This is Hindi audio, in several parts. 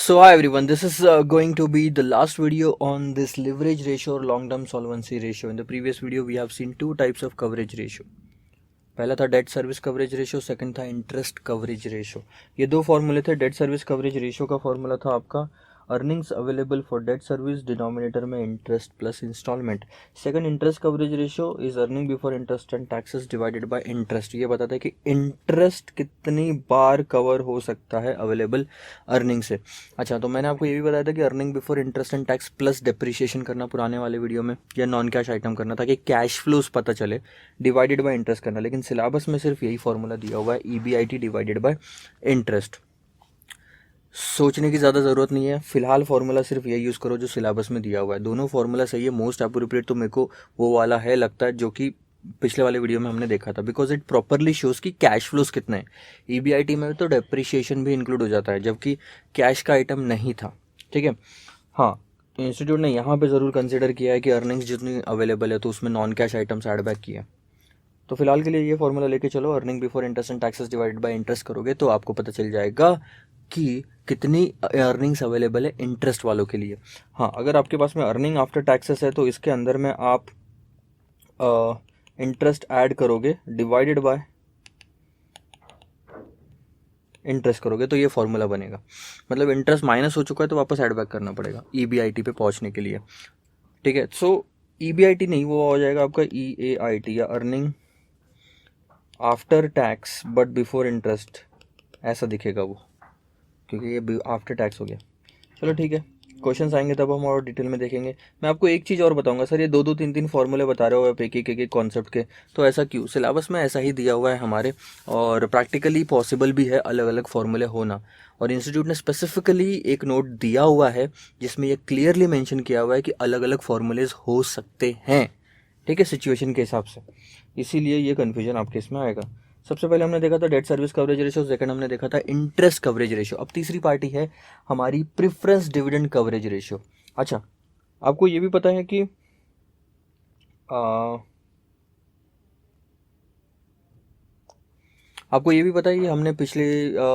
So hi everyone, this is going to be the last video on this leverage ratio or long term solvency ratio. In the previous video we have seen two types of coverage ratio. पहला था debt service coverage ratio, second था इंटरेस्ट कवरेज रेशियो. ये दो फॉर्मूले थे. डेट सर्विस कवरेज रेशियो का फॉर्मूला था आपका earnings available for debt service, denominator में interest plus instalment. Second interest coverage ratio is earning before interest and taxes divided by interest. ये बताता है कि इंटरेस्ट कितनी बार कवर हो सकता है अवेलेबल अर्निंग से. अच्छा, तो मैंने आपको ये भी बताया था कि earning before interest and tax plus depreciation करना पुराने वाले वीडियो में, या नॉन कैश आइटम करना, ताकि कैश फ्लोज पता चले, डिवाइडेड बाय इंटरेस्ट करना. लेकिन सिलेबस में सिर्फ यही फॉर्मूला दिया हुआ है, EBIT डिवाइडेड बाय इंटरेस्ट. सोचने की ज़्यादा ज़रूरत नहीं है. फिलहाल फार्मूला सिर्फ यही यूज़ करो जो सिलेबस में दिया हुआ है. दोनों फार्मूला सही है. मोस्ट अप्रोप्रिएट तो मेरे को वो वाला है लगता है जो कि पिछले वाले वीडियो में हमने देखा था, बिकॉज इट प्रॉपरली शोज़ कि कैश फ्लोज कितने हैं. EBIT में तो डेप्रिसिएशन भी इंक्लूड हो जाता है, जबकि कैश का आइटम नहीं था. ठीक है. हाँ, इंस्टीट्यूट ने यहाँ पे ज़रूर कंसिडर किया है कि अर्निंग्स जितनी अवेलेबल है तो उसमें non cash items add back किया. तो फिलहाल के लिए ये फॉर्मूला लेके चलो. Earning before interest and taxes divided by interest करोगे तो आपको पता चल जाएगा कि कितनी अर्निंग्स अवेलेबल है इंटरेस्ट वालों के लिए. हाँ, अगर आपके पास में अर्निंग आफ्टर टैक्सेस है तो इसके अंदर में आप इंटरेस्ट ऐड करोगे, डिवाइडेड बाय इंटरेस्ट करोगे तो ये फॉर्मूला बनेगा. मतलब इंटरेस्ट माइनस हो चुका है तो वापस ऐड बैक करना पड़ेगा EBIT पे पहुंचने के लिए. ठीक है. सो EBIT नहीं, वो हो जाएगा आपका EAIT या earning after tax but before interest, ऐसा दिखेगा वो, क्योंकि ये आफ्टर टैक्स हो गया. चलो ठीक है, क्वेश्चंस आएंगे तब हम और डिटेल में देखेंगे. मैं आपको एक चीज़ और बताऊंगा, सर ये दो दो तीन तीन फॉर्मूले बता रहे हो आप एक एक कॉन्सेप्ट के, तो ऐसा क्यों? सिलेबस में ऐसा ही दिया हुआ है हमारे, और प्रैक्टिकली पॉसिबल भी है अलग अलग फॉर्मूले होना. और इंस्टीट्यूट ने स्पेसिफिकली एक नोट दिया हुआ है जिसमें ये क्लियरली मेंशन किया हुआ है कि अलग अलग फॉर्मूलेज हो सकते हैं. ठीक है, सिचुएशन के हिसाब से. इसीलिए ये कन्फ्यूजन आपके इसमें आएगा. सबसे पहले हमने देखा था debt service coverage ratio, second हमने देखा था इंटरेस्ट कवरेज रेशियो. अब तीसरी पार्टी है हमारी प्रेफरेंस डिविडेंड कवरेज रेशियो. अच्छा, आपको ये भी पता है कि आपको ये भी पता है कि हमने पिछले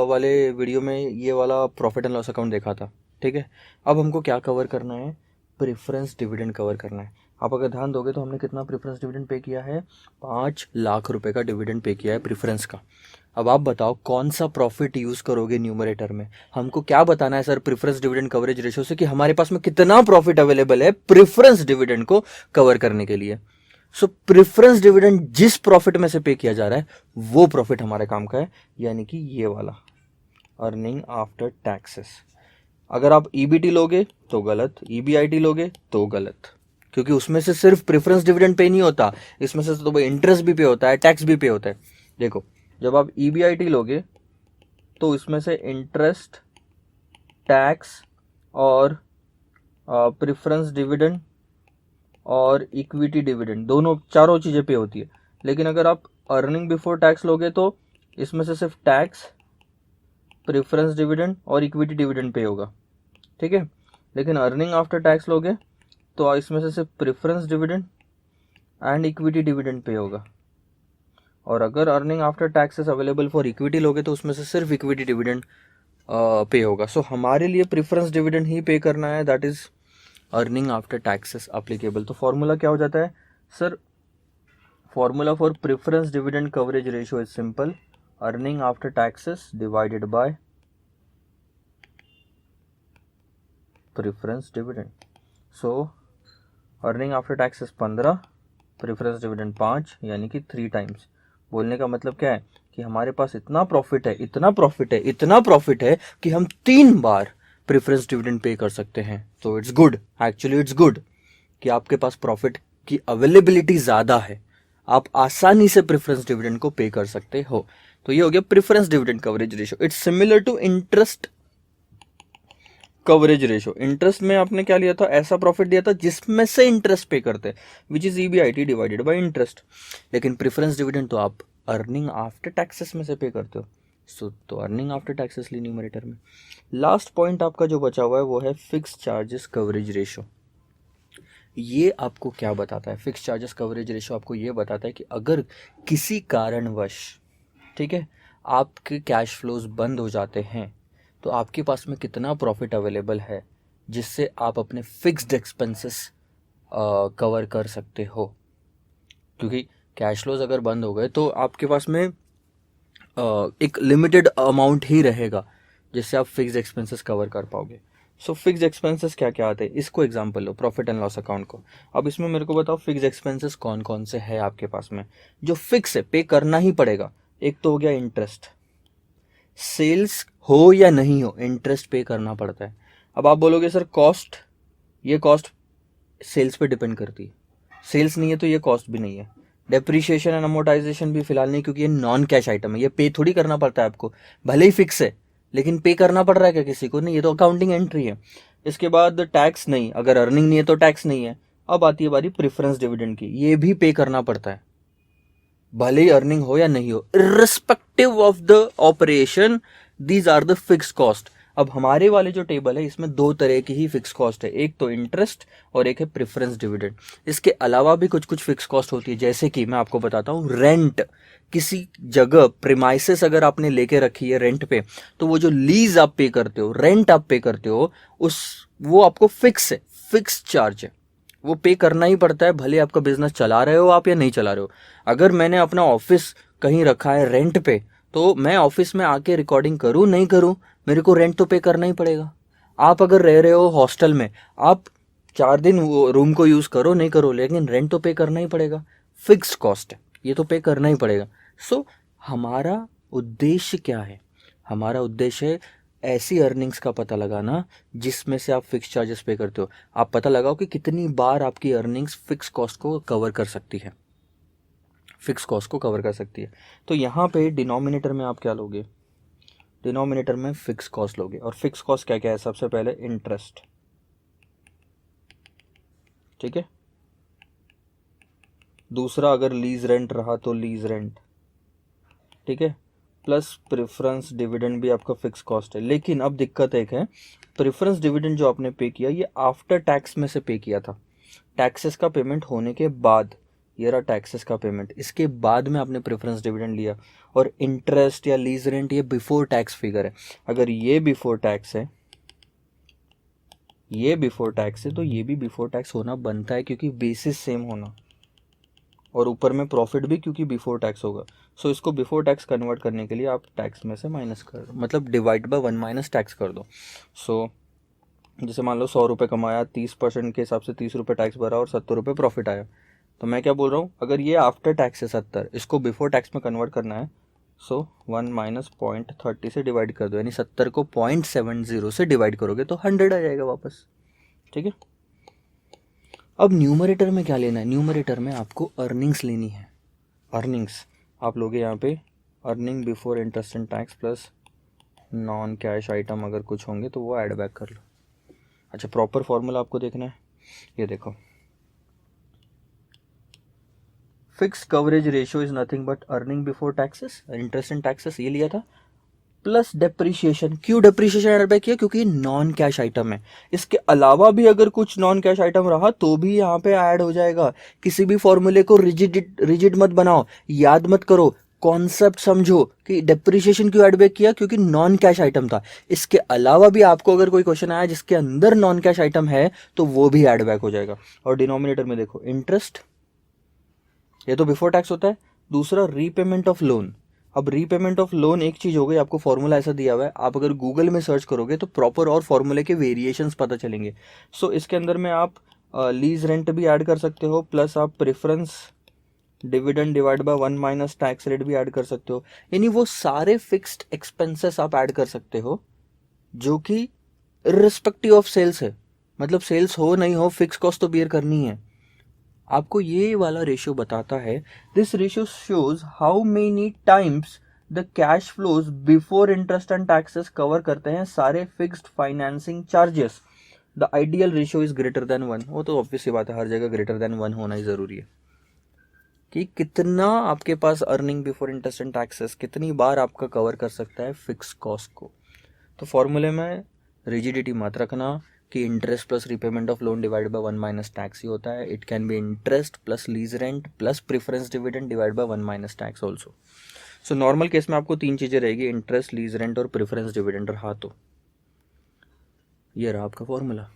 वाले वीडियो में ये वाला प्रॉफिट एंड लॉस अकाउंट देखा था. ठीक है. अब हमको क्या कवर करना है? प्रेफरेंस डिविडेंड कवर करना है. आप अगर ध्यान दोगे तो हमने कितना प्रेफरेंस डिविडेंड पे किया है? 5 लाख रुपए का डिविडेंड पे किया है प्रेफरेंस का. अब आप बताओ कौन सा प्रॉफिट यूज करोगे न्यूमरेटर में? हमको क्या बताना है sir preference dividend coverage ratio से कि हमारे पास में कितना प्रॉफिट अवेलेबल है प्रेफरेंस डिविडेंड को कवर करने के लिए. सो प्रेफरेंस डिविडेंड जिस प्रॉफिट में से पे किया जा रहा है वो प्रॉफिट हमारे काम का है, यानी कि ये वाला अर्निंग आफ्टर टैक्सेस. अगर आप EBT लोगे तो गलत, EBIT लोगे तो गलत, क्योंकि उसमें से सिर्फ प्रेफरेंस डिविडेंड पे नहीं होता, इसमें से तो इंटरेस्ट भी पे होता है, टैक्स भी पे होता है. देखो, जब आप EBIT लोगे तो इसमें से इंटरेस्ट, टैक्स और प्रेफरेंस डिविडेंड और इक्विटी डिविडेंड, दोनों चारों चीज़ें पे होती है. लेकिन अगर आप अर्निंग बिफोर टैक्स लोगे तो इसमें से सिर्फ टैक्स, प्रेफरेंस डिविडेंड और इक्विटी डिविडेंड पे होगा. ठीक है. लेकिन अर्निंग आफ्टर टैक्स लोगे तो इसमें से सिर्फ preference dividend and equity dividend pay होगा. और अगर earning after taxes available for equity लोगे तो उसमें से सिर्फ इक्विटी डिविडेंड पे होगा. सो हमारे लिए प्रेफरेंस डिविडेंड ही पे करना है, that is earning after taxes applicable. तो फॉर्मूला क्या हो जाता है sir? Formula for preference dividend coverage ratio is simple, earning after taxes divided bye preference dividend. So earning after taxes 15, preference dividend 5, यानी कि 3 टाइम्स. बोलने का मतलब क्या है कि हमारे पास इतना प्रॉफिट है, इतना प्रॉफिट है, इतना प्रॉफिट है कि हम 3 बार प्रेफरेंस डिविडेंड पे कर सकते हैं. तो it's good, actually it's good कि आपके पास प्रॉफिट की अवेलेबिलिटी ज़्यादा है, आप आसानी से प्रेफरेंस डिविडेंड को पे कर सकते हो. तो ये हो गया preference dividend coverage ratio. It's similar to interest coverage ratio. Interest में आपने क्या लिया था? ऐसा प्रॉफिट दिया था जिसमें से इंटरेस्ट पे करते हैं, which is EBIT divided by interest. लेकिन प्रेफरेंस डिविडेंड तो आप अर्निंग आफ्टर टैक्सेस में से पे करते हो. तो अर्निंग आफ्टर टैक्सेस ली न्यूमरेटर में. लास्ट पॉइंट आपका जो बचा हुआ है वो है फिक्स चार्जेस कवरेज रेशियो. ये आपको क्या बताता है? फिक्स चार्जेस कवरेज रेशियो आपको ये बताता है कि अगर किसी कारणवश, ठीक है, आपके कैश फ्लोज बंद हो जाते हैं तो आपके पास में कितना प्रॉफिट अवेलेबल है जिससे आप अपने फिक्स्ड एक्सपेंसेस कवर कर सकते हो। क्योंकि कैश फ्लोज अगर बंद हो गए तो आपके पास में एक लिमिटेड अमाउंट ही रहेगा जिससे आप फिक्स्ड एक्सपेंसेस कवर कर पाओगे। सो फिक्स्ड एक्सपेंसेस क्या क्या आते हैं, इसको example low, profit and loss account को। अब इसमें मेरे को बताओ फिक्स्ड एक्सपेंसेस कौन कौन से हैं आपके पास में जो फिक्स है, पे करना ही पड़ेगा। एक तो हो गया इंटरेस्ट, सेल्स हो या नहीं हो इंटरेस्ट पे करना पड़ता है। अब आप बोलोगे सर कॉस्ट, ये कॉस्ट सेल्स पे डिपेंड करती है, सेल्स नहीं है तो ये कॉस्ट भी नहीं है। डेप्रिशिएशन एंड अमोर्टाइजेशन भी फिलहाल नहीं, क्योंकि ये नॉन कैश आइटम है, ये पे थोड़ी करना पड़ता है आपको, भले ही फिक्स है लेकिन पे करना पड़ रहा है क्या किसी को? नहीं, ये तो अकाउंटिंग एंट्री है। इसके बाद टैक्स नहीं, अगर अर्निंग नहीं है तो टैक्स नहीं है। अब आती है बारी प्रेफरेंस डिविडेंड की, ये भी पे करना पड़ता है भले ही अर्निंग हो या नहीं हो, irrespective of the operation, these are the fix cost. अब हमारे वाले जो टेबल है इसमें दो तरह की ही फिक्स कॉस्ट है, एक तो इंटरेस्ट और एक है प्रेफरेंस डिविडेंड। इसके अलावा भी कुछ कुछ फिक्स कॉस्ट होती है, जैसे कि मैं आपको बताता हूँ रेंट। किसी जगह प्रीमाइसेस अगर आपने लेके रखी है रेंट पे, तो वो जो लीज आप पे करते हो, रेंट आप पे करते हो, वो आपको फिक्स है, फिक्स चार्ज है, वो पे करना ही पड़ता है भले आपका बिजनेस चला रहे हो आप या नहीं चला रहे हो। अगर मैंने अपना ऑफिस कहीं रखा है रेंट पे, तो मैं ऑफिस में आके रिकॉर्डिंग करूं नहीं करूं, मेरे को रेंट तो पे करना ही पड़ेगा। आप अगर रह रहे हो हॉस्टल में, आप 4 दिन वो रूम को यूज करो नहीं करो, लेकिन रेंट तो पे करना ही पड़ेगा, फिक्स कॉस्ट है, ये तो पे करना ही पड़ेगा। सो हमारा उद्देश्य क्या है? हमारा उद्देश्य है ऐसी अर्निंग्स का पता लगाना जिसमें से आप फिक्स चार्जेस पे करते हो। आप पता लगाओ कि कितनी बार आपकी अर्निंग्स फिक्स कॉस्ट को कवर कर सकती है, फिक्स कॉस्ट को कवर कर सकती है। तो यहाँ पे डिनोमिनेटर में आप क्या लोगे? डिनोमिनेटर में फिक्स कॉस्ट लोगे। और फिक्स कॉस्ट क्या क्या है? सबसे पहले इंटरेस्ट, ठीक है। दूसरा अगर लीज रेंट रहा तो लीज रेंट, ठीक है। प्लस प्रेफरेंस डिविडेंड भी आपका फिक्स कॉस्ट है। लेकिन अब दिक्कत एक है, प्रेफरेंस डिविडेंड जो आपने पे किया ये आफ्टर टैक्स में से पे किया था, टैक्सेस का पेमेंट होने के बाद, ये रहा टैक्सेस का पेमेंट, इसके बाद में आपने प्रेफरेंस डिविडेंड लिया। और इंटरेस्ट या लीज रेंट ये बिफोर टैक्स फिगर है। अगर ये बिफोर टैक्स है, ये बिफोर टैक्स है, तो ये भी बिफोर टैक्स होना बनता है, क्योंकि बेसिस सेम होना, और ऊपर में प्रॉफिट भी क्योंकि बिफोर टैक्स होगा। सो इसको बिफोर टैक्स कन्वर्ट करने के लिए आप टैक्स में से माइनस कर दो, मतलब डिवाइड बाय 1 माइनस टैक्स कर दो। सो जैसे मान लो 100 रुपये कमाया, 30% के हिसाब से 30 रुपये टैक्स भरा और 70 रुपये प्रॉफिट आया। तो मैं क्या बोल रहा हूँ, अगर ये आफ्टर टैक्स है 70, इसको बिफोर टैक्स में कन्वर्ट करना है, सो 1 माइनस 0.30 से डिवाइड कर दो, यानी 70 को 0.70 से डिवाइड करोगे तो 100 आ जाएगा वापस, ठीक है। अब न्यूमरेटर में क्या लेना है? न्यूमरेटर में आपको अर्निंग्स लेनी है। अर्निंग्स आप लोगे यहाँ पे earning before interest and tax plus non cash item अगर कुछ होंगे तो वो ऐड बैक कर लो। अच्छा, प्रॉपर फॉर्मूला आपको देखना है, ये देखो, fix coverage ratio is nothing but earning before taxes interest and taxes, ये लिया था, प्लस डेप्रीशिएशन। क्यों डेप्रीशिएशन ऐड बैक किया? क्योंकि नॉन कैश आइटम है। इसके अलावा भी अगर कुछ नॉन कैश आइटम रहा तो भी यहाँ पे ऐड हो जाएगा। किसी भी फॉर्मूले को रिजिड मत बनाओ, याद मत करो, कॉन्सेप्ट समझो कि डेप्रीशिएशन क्यों ऐड बैक किया, क्योंकि नॉन कैश आइटम था। इसके अलावा भी आपको अगर कोई क्वेश्चन आया जिसके अंदर नॉन कैश आइटम है तो वो भी ऐड बैक हो जाएगा। और डिनोमिनेटर में देखो इंटरेस्ट, ये तो बिफोर टैक्स होता है। दूसरा रीपेमेंट ऑफ लोन। अब रीपेमेंट ऑफ लोन एक चीज हो गई, आपको फॉर्मूला ऐसा दिया हुआ है, आप अगर गूगल में सर्च करोगे तो प्रॉपर और फॉर्मूले के वेरिएशंस पता चलेंगे। सो इसके अंदर में आप लीज रेंट भी ऐड कर सकते हो, प्लस आप preference dividend divide by 1 minus tax rate भी ऐड कर सकते हो। यानी वो सारे फिक्स्ड एक्सपेंसेस आप ऐड कर सकते हो जो कि इर्रिस्पेक्टिव ऑफ सेल्स है, मतलब सेल्स हो नहीं हो फिक्स कॉस्ट तो बियर करनी है। आपको ये वाला रेशियो बताता है, this ratio shows how many times the cash flows before interest and taxes cover करते हैं सारे fixed financing charges. The ideal ratio is greater than 1। वो तो ऑब्वियस सी बात है, हर जगह ग्रेटर देन 1 होना ही जरूरी है कि कितना आपके पास earning before interest and taxes कितनी बार आपका कवर कर सकता है फिक्स कॉस्ट को। तो फॉर्मूले में रिजिडिटी मत रखना कि interest plus repayment of loan divide by 1 minus tax ही होता है। It can be interest plus lease rent plus preference dividend divide by 1 minus tax also. So normal case में आपको 3 चीज़ें रहेगी, इंटरेस्ट, लीज रेंट और प्रेफरेंस डिविडेंड रहा तो। ये रहा आपका फॉर्मूला।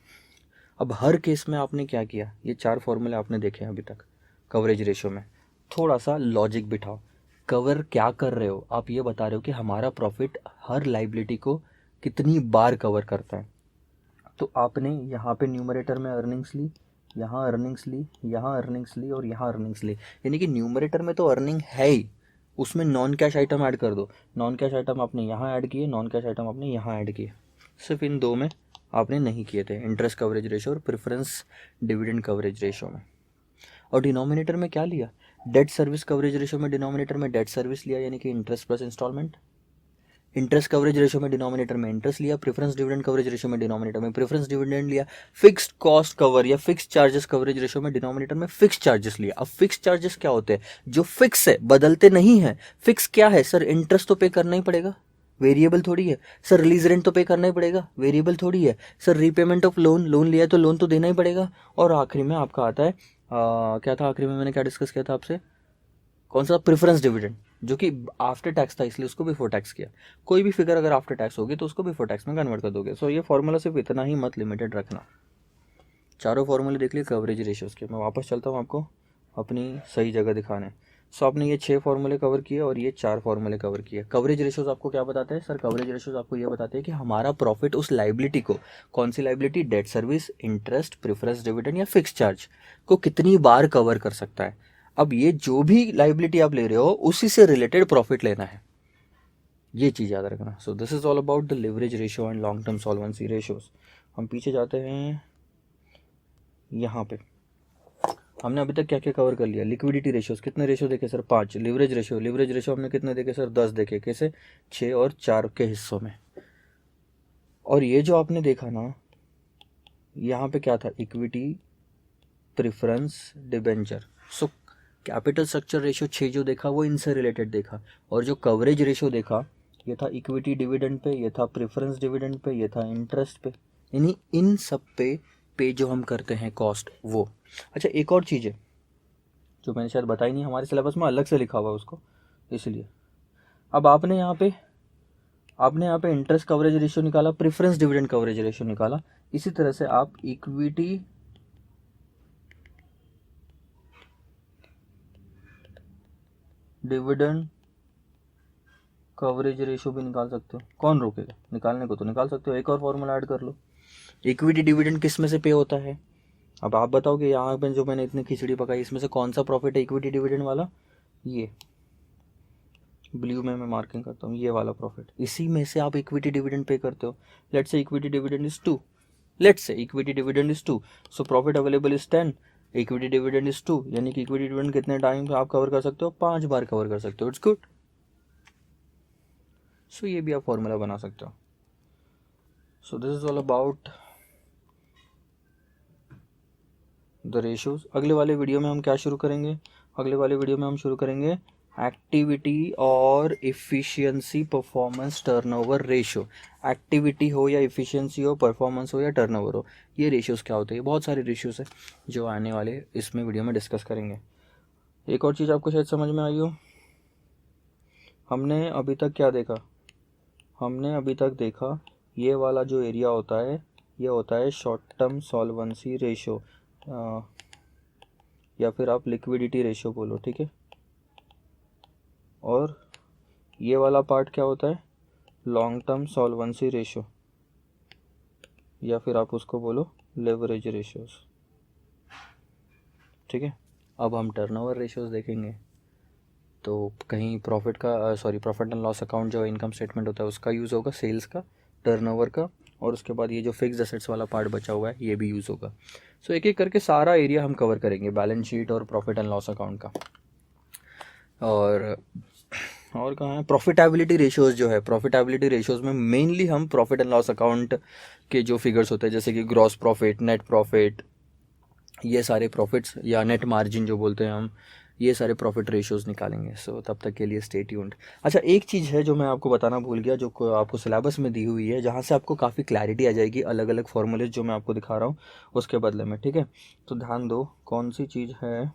अब हर केस में आपने क्या किया, ये 4 फॉर्मूले आपने देखे हैं अभी तक कवरेज रेशियो में। थोड़ा सा लॉजिक बिठाओ, कवर क्या कर रहे हो आप, ये बता रहे हो कि हमारा प्रॉफिट हर लाइबिलिटी को कितनी बार कवर करता है। तो आपने यहाँ पे न्यूमरेटर में अर्निंग्स ली, यहाँ अर्निंग्स ली, यहाँ अर्निंग्स ली और यहाँ अर्निंग्स ली, यानी कि न्यूमरेटर में तो अर्निंग है ही, उसमें नॉन कैश आइटम ऐड कर दो। नॉन कैश आइटम आपने यहाँ ऐड किए, नॉन कैश आइटम आपने यहाँ ऐड किए, सिर्फ इन दो में आपने नहीं किए थे, इंटरेस्ट कवरेज रेशो और प्रेफरेंस डिविडेंड कवरेज रेशो में। और डिनोमिनेटर में क्या लिया, डेट सर्विस कवरेज रेशो में डिनोमिनेटर में डेट सर्विस लिया, यानी कि interest plus instalment. Interest coverage ratio में डिनोमिनेटर में इंटरेस्ट लिया, प्रेफरेंस डिविडेंड कवरेज रेशो में डिनोमिनेटर में प्रेफरेंस डिविडेंड लिया। फिक्स्ड कॉस्ट कवर या फिक्स चार्जेस कवरेज रेशो में डिनोमिनेटर में फिक्स चार्जेस लिया। अब फिक्स चार्जेस क्या होते हैं, जो फिक्स है, बदलते नहीं है। फिक्स क्या है सर, इंटरेस्ट तो पे करना ही पड़ेगा, वेरिएबल थोड़ी है। सर रिलीज रेंट तो पे करना ही पड़ेगा, वेरिएबल थोड़ी है। Sir repayment of loan, loan लिया है तो लोन तो देना ही पड़ेगा। और आखिरी में आपका आता है क्या था, आखिरी में मैंने क्या डिस्कस किया था आपसे, कौन सा, प्रेफरेंस डिविडेंड, जो कि आफ्टर टैक्स था इसलिए उसको बिफोर टैक्स किया। कोई भी फिगर अगर आफ्टर टैक्स होगी तो उसको बिफोर टैक्स में कन्वर्ट कर दोगे। सो ये फॉर्मूला सिर्फ इतना ही मत लिमिटेड रखना। चारों फॉर्मूले देख लिए कवरेज रेशियोज के। मैं वापस चलता हूँ आपको अपनी सही जगह दिखाने। सो आपने ये 6 फॉर्मूले कवर किए और ये 4 फॉर्मूले कवर किए। कवरेज रेशियोज आपको क्या बताते हैं सर, कवरेज रेशियोज आपको ये बताते हैं कि हमारा प्रॉफिट उस लाइबिलिटी को, कौन सी liability, debt service, interest, preference dividend या फिक्स चार्ज को कितनी बार कवर कर सकता है। अब ये जो भी लाइबिलिटी आप ले रहे हो उसी से रिलेटेड प्रॉफिट लेना है, ये चीज़ याद रखना। So this is all about the leverage ratio and long term solvency ratios. हम पीछे जाते हैं, यहाँ पे हमने अभी तक क्या क्या कवर कर लिया। लिक्विडिटी रेशियोज कितने रेशियो देखे sir, 5। Leverage ratio, leverage ratio हमने कितने देखे सर, 10 देखे। कैसे, 6 और 4 के हिस्सों में। और ये जो आपने देखा ना, यहाँ पे क्या था, equity, preference, debenture. So capital structure ratio 6 जो देखा वो इनसे रिलेटेड देखा। और जो कवरेज रेशियो देखा, ये था इक्विटी डिविडेंड पे, ये था प्रेफरेंस डिविडेंड पे, ये था इंटरेस्ट पे, यानी इन सब पे जो हम करते हैं कॉस्ट वो। अच्छा एक और चीज़ है जो मैंने शायद बताई नहीं, हमारे सिलेबस में अलग से लिखा हुआ है उसको, इसलिए अब आपने यहाँ पे इंटरेस्ट कवरेज रेशियो निकाला, प्रेफरेंस डिविडेंड कवरेज रेशियो निकाला। इसी तरह से आप इक्विटी डिविडेंड कवरेज रेशियो भी निकाल सकते हो, कौन रोकेगा, निकालने को तो निकाल सकते हो। एक और फॉर्मूला ऐड कर लो, इक्विटी डिविडेंड किस में से पे होता है। अब आप बताओ कि यहाँ पे जो मैंने इतनी खिचड़ी पकाई इसमें से कौन सा प्रॉफिट है इक्विटी डिविडेंड वाला, ये ब्लू में मैं मार्किंग करता हूँ, ये वाला प्रॉफिट, इसी में से आप इक्विटी डिविडेंड पे करते हो। Let's say equity dividend is 2, let's say equity dividend is 2, so profit available is 10, equity dividend is 2, यानी कि इक्विटी डिविडेंड कितने टाइम आप कवर कर सकते हो, 5 बार कवर कर सकते हो। It's good. सो ये भी आप फॉर्मूला बना सकते हो। So this is all about the ratios. अगले वाले वीडियो में हम क्या शुरू करेंगे, अगले वाले वीडियो में हम शुरू करेंगे एक्टिविटी और efficiency performance turnover ratio. Activity हो या इफ़िशियंसी हो, परफॉर्मेंस हो या टर्नओवर हो, ये रेशियोज़ क्या होते हैं। बहुत सारे रेशियोज़ है जो आने वाले इसमें वीडियो में डिस्कस करेंगे। एक और चीज़ आपको शायद समझ में आई हो, हमने अभी तक क्या देखा, हमने अभी तक देखा ये वाला जो एरिया होता है ये होता है शॉर्ट टर्म सॉल्वेंसी रेशियो, या फिर आप लिक्विडिटी रेशियो बोलो, ठीक है। और ये वाला पार्ट क्या होता है, लॉन्ग टर्म सॉल्वेंसी रेशियो, या फिर आप उसको बोलो लेवरेज रेशियोज, ठीक है। अब हम टर्नओवर रेशियोज देखेंगे, तो कहीं प्रॉफिट का प्रॉफिट एंड लॉस अकाउंट जो इनकम स्टेटमेंट होता है उसका यूज़ होगा, सेल्स का, टर्नओवर का, और उसके बाद ये जो फिक्स्ड एसेट्स वाला पार्ट बचा हुआ है ये भी यूज़ होगा। सो एक एक करके सारा एरिया हम कवर करेंगे, बैलेंस शीट और प्रॉफिट एंड लॉस अकाउंट का। और कहाँ है, प्रॉफिटेबिलिटी रेशियोज़ जो है, प्रॉफिटेबिलिटी रेशियोज़ में मेनली हम प्रॉफिट एंड लॉस अकाउंट के जो फिगर्स होते हैं जैसे कि ग्रॉस प्रॉफिट, नेट प्रॉफिट, ये सारे प्रॉफिट्स या नेट मार्जिन जो बोलते हैं हम, ये सारे प्रॉफिट रेशियोज़ निकालेंगे। सो तब तक के लिए स्टे ट्यून्ड। अच्छा एक चीज़ है जो मैं आपको बताना भूल गया, जो आपको सिलेबस में दी हुई है, जहाँ से आपको काफ़ी क्लैरिटी आ जाएगी अलग अलग फॉर्मूलेज जो मैं आपको दिखा रहा हूँ उसके बदले में, ठीक है। तो ध्यान दो कौन सी चीज़ है।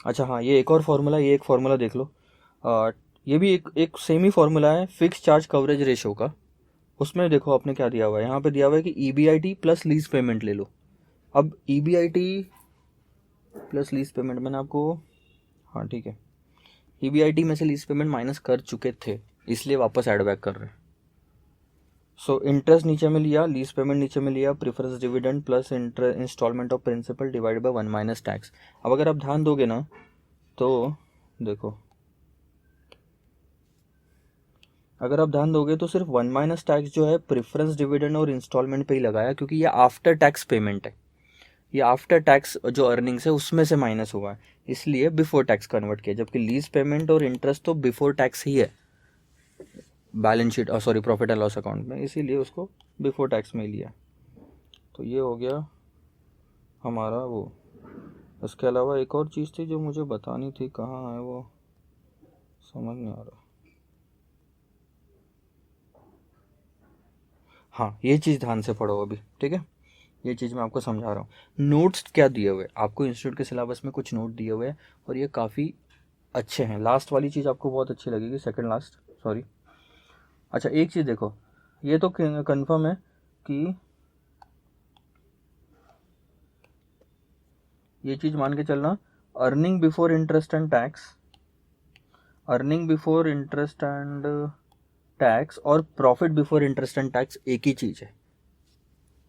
अच्छा हाँ, ये एक और फार्मूला, ये एक फार्मूला देख लो, ये भी एक सेम ही फॉर्मूला है फिक्स चार्ज कवरेज रेशो का। उसमें देखो आपने क्या दिया हुआ है, यहाँ पे दिया हुआ है कि EBIT प्लस लीज पेमेंट ले लो। अब EBIT प्लस लीज पेमेंट मैंने आपको, हाँ ठीक है, EBIT में से लीज पेमेंट माइनस कर चुके थे इसलिए वापस ऐड बैक कर रहे हैं। सो इंटरेस्ट नीचे में लिया, लीज पेमेंट नीचे में लिया, preference dividend plus instalment of principal divide by 1 minus tax. अब अगर आप ध्यान दोगे ना तो देखो, अगर आप ध्यान दोगे तो सिर्फ 1 माइनस टैक्स जो है प्रेफरेंस डिविडेंड और इंस्टॉलमेंट पे ही लगाया, क्योंकि ये आफ्टर टैक्स पेमेंट है, ये आफ्टर टैक्स जो अर्निंग्स है उसमें से माइनस हुआ है, इसलिए बिफोर टैक्स कन्वर्ट किया, जबकि लीज पेमेंट और इंटरेस्ट तो बिफोर टैक्स ही है balance sheet, sorry profit and loss account में, इसीलिए उसको बिफोर टैक्स में ही लिया। तो ये हो गया हमारा वो। इसके अलावा एक और चीज़ थी जो मुझे बतानी थी, कहाँ है वो, समझ नहीं आ रहा। हाँ ये चीज़ ध्यान से पढ़ो अभी, ठीक है, ये चीज़ मैं आपको समझा रहा हूँ। नोट्स क्या दिए हुए आपको, इंस्टीट्यूट के सिलेबस में कुछ नोट दिए हुए हैं और ये काफ़ी अच्छे हैं। लास्ट वाली चीज़ आपको बहुत अच्छी लगेगी, सेकंड लास्ट, सॉरी। अच्छा एक चीज़ देखो, ये तो कंफर्म है कि ये चीज़ मान के चलना, earning before interest and tax, earning before interest and tax और profit before interest and tax एक ही चीज़ है।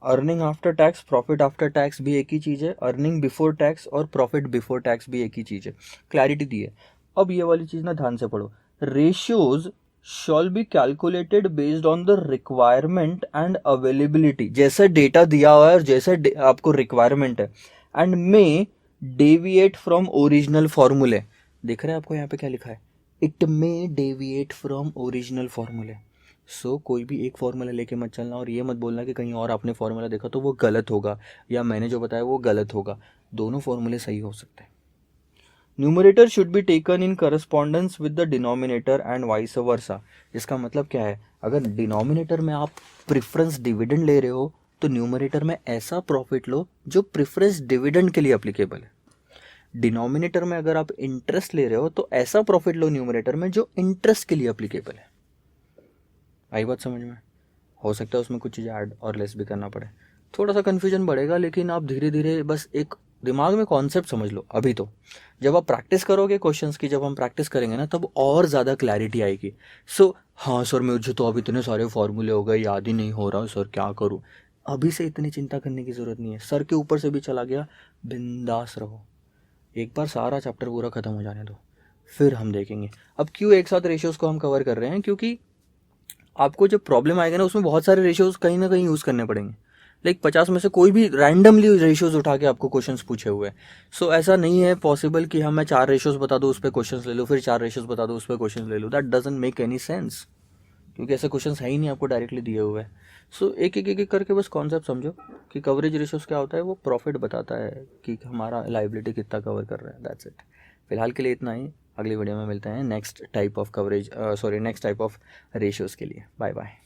Earning after tax, profit after tax भी एक ही चीज़ है, अर्निंग बिफोर टैक्स और प्रॉफिट बिफोर टैक्स भी एक ही चीज़ है। क्लैरिटी दी है। अब ये वाली चीज़ ना ध्यान से पढ़ो, ratios shawl be calculated based on the requirement and availability, जैसा डेटा दिया हुआ है और जैसा आपको रिक्वायरमेंट है, and may deviate from original फॉर्मूले। देख रहे हैं आपको यहाँ पे क्या लिखा है, it may deviate from original फॉर्मूले। सो कोई भी एक फॉर्मूला लेके मत चलना और ये मत बोलना कि कहीं और आपने फॉर्मूला देखा तो वो गलत होगा या मैंने जो बताया वो गलत होगा, दोनों फॉर्मूले सही हो सकते हैं। Numerator should be taken in correspondence with the denominator and vice versa. इसका मतलब क्या है, अगर डिनोमिनेटर में आप प्रेफरेंस डिविडेंड ले रहे हो तो न्यूमरेटर में ऐसा प्रॉफिट लो जो प्रेफरेंस डिविडेंड के लिए अप्लीकेबल है। डिनोमिनेटर में अगर आप इंटरेस्ट ले रहे हो तो ऐसा प्रॉफिट लो न्यूमरेटर में जो इंटरेस्ट के लिए अप्लीकेबल है। आई बात समझ में? हो सकता है उसमें कुछ चीज़ें ऐड और लेस भी करना पड़े, थोड़ा सा कन्फ्यूजन बढ़ेगा, लेकिन आप धीरे धीरे बस एक दिमाग में कॉन्सेप्ट समझ लो अभी। तो जब आप प्रैक्टिस करोगे क्वेश्चंस की, जब हम प्रैक्टिस करेंगे ना तब और ज़्यादा क्लैरिटी आएगी। सो हाँ सर मुझे तो अब इतने सारे फॉर्मूले हो गए, याद ही नहीं हो रहा सर, क्या करूँ? अभी से इतनी चिंता करने की ज़रूरत नहीं है, सर के ऊपर से भी चला गया, बिंदास रहो, एक बार सारा चैप्टर पूरा ख़त्म हो जाने दो, फिर हम देखेंगे। अब क्यों एक साथ रेशियोज़ को हम कवर कर रहे हैं, क्योंकि आपको जब प्रॉब्लम आएगा ना उसमें बहुत सारे रेशियोज कहीं ना कहीं यूज़ करने पड़ेंगे। लाइक 50 में से कोई भी रैंडमली रेशियोज उठा के आपको क्वेश्चंस पूछे हुए हैं। सो ऐसा नहीं है पॉसिबल कि हाँ मैं 4 रेशियोज बता दूँ उस पर क्वेश्चंस ले लूँ, फिर 4 रेशियोज बता दूँ उस पर क्वेश्चंस ले लूँ, that doesn't make any sense, क्योंकि ऐसे क्वेश्चंस है ही नहीं आपको डायरेक्टली दिए हुए हैं। सो एक एक एक एक करके बस कॉन्सेप्ट समझो कि कवरेज रेशियोज क्या होता है, वो प्रॉफिट बताता है कि हमारा लाइबिलिटी कितना कवर कर रहा है, दैट्स इट। फिलहाल के लिए इतना ही, अगली वीडियो में मिलते हैं next type of coverage, sorry next type of ratios के लिए। Bye bye.